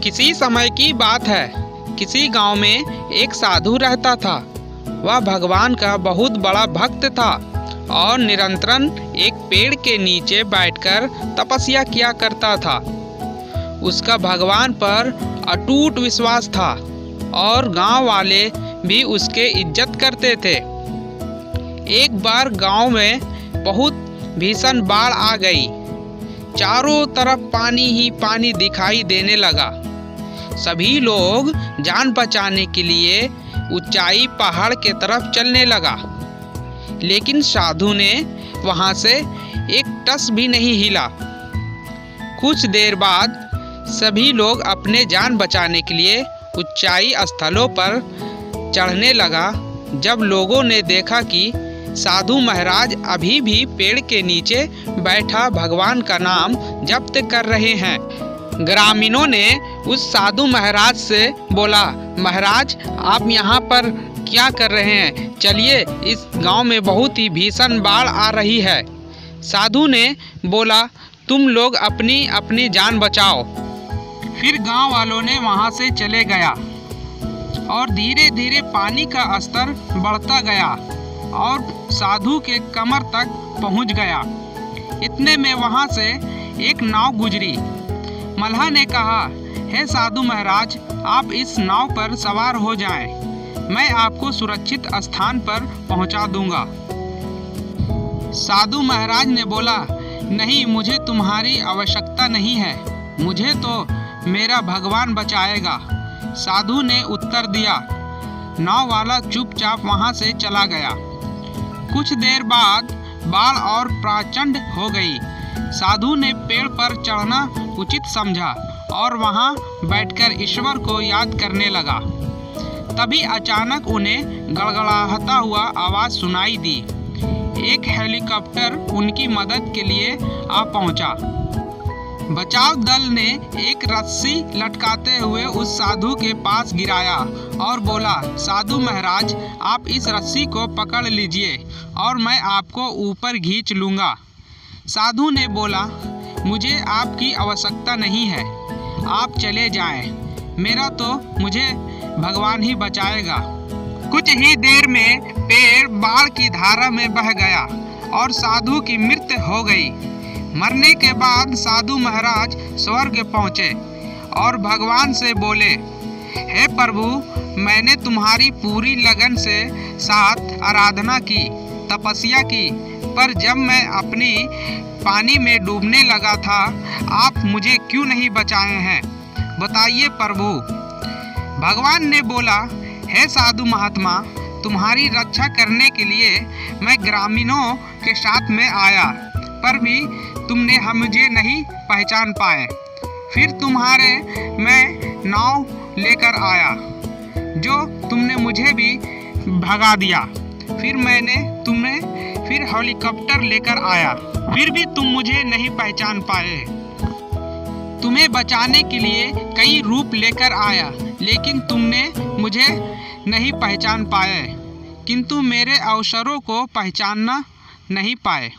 किसी समय की बात है। किसी गांव में एक साधु रहता था। वह भगवान का बहुत बड़ा भक्त था और निरंतर एक पेड़ के नीचे बैठकर तपस्या किया करता था। उसका भगवान पर अटूट विश्वास था और गांव वाले भी उसके इज्जत करते थे। एक बार गांव में बहुत भीषण बाढ़ आ गई। चारों तरफ पानी ही पानी दिखाई देने लगा। सभी लोग जान बचाने के लिए ऊंचाई पहाड़ के तरफ चलने लगा, लेकिन साधु ने वहां से एक टस भी नहीं हिला। कुछ देर बाद सभी लोग अपने जान बचाने के लिए ऊंचाई स्थलों पर चढ़ने लगा। जब लोगों ने देखा कि साधु महाराज अभी भी पेड़ के नीचे बैठा भगवान का नाम जप्त कर रहे हैं, ग्रामीणों ने उस साधु महाराज से बोला, महाराज आप यहाँ पर क्या कर रहे हैं? चलिए, इस गांव में बहुत ही भीषण बाढ़ आ रही है। साधु ने बोला, तुम लोग अपनी अपनी जान बचाओ। फिर गांव वालों ने वहां से चले गया और धीरे धीरे पानी का स्तर बढ़ता गया और साधु के कमर तक पहुंच गया। इतने में वहां से एक नाव गुजरी। मल्लाह ने कहा, हे साधु महाराज, आप इस नाव पर सवार हो जाएं। मैं आपको सुरक्षित स्थान पर पहुंचा दूंगा। साधु महाराज ने बोला, नहीं, मुझे तुम्हारी आवश्यकता नहीं है, मुझे तो मेरा भगवान बचाएगा। साधु ने उत्तर दिया। नाव वाला चुपचाप वहां से चला गया। कुछ देर बाद बाढ़ और प्रचंड हो गई। साधु ने पेड़ पर चढ़ना उचित समझा और वहां बैठकर ईश्वर को याद करने लगा। तभी अचानक उन्हें गड़गड़ाता हुआ आवाज सुनाई दी। एक हेलीकॉप्टर उनकी मदद के लिए आ पहुंचा। बचाव दल ने एक रस्सी लटकाते हुए उस साधु के पास गिराया और बोला, साधु महाराज, आप इस रस्सी को पकड़ लीजिए और मैं आपको ऊपर खींच लूँगा। साधु ने बोला, मुझे आपकी आवश्यकता नहीं है, आप चले जाएं। मेरा तो मुझे भगवान ही बचाएगा। कुछ ही देर में पेड़ बाढ़ की धारा में बह गया और साधु की मृत्यु हो गई। मरने के बाद साधु महाराज स्वर्ग पहुँचे और भगवान से बोले, हे प्रभु, मैंने तुम्हारी पूरी लगन से साथ आराधना की, तपस्या की, पर जब मैं अपनी पानी में डूबने लगा था, आप मुझे क्यों नहीं बचाए हैं? बताइए प्रभु। भगवान ने बोला, हे साधु महात्मा, तुम्हारी रक्षा करने के लिए मैं ग्रामीणों के साथ में आया, पर भी तुमने मुझे नहीं पहचान पाए। फिर तुम्हारे मैं नाव लेकर आया, जो तुमने मुझे भी भगा दिया। फिर मैंने फिर हेलीकॉप्टर लेकर आया, फिर भी तुम मुझे नहीं पहचान पाए। तुम्हें बचाने के लिए कई रूप लेकर आया, लेकिन तुमने मुझे नहीं पहचान पाए, किंतु मेरे अवसरों को पहचानना नहीं पाए।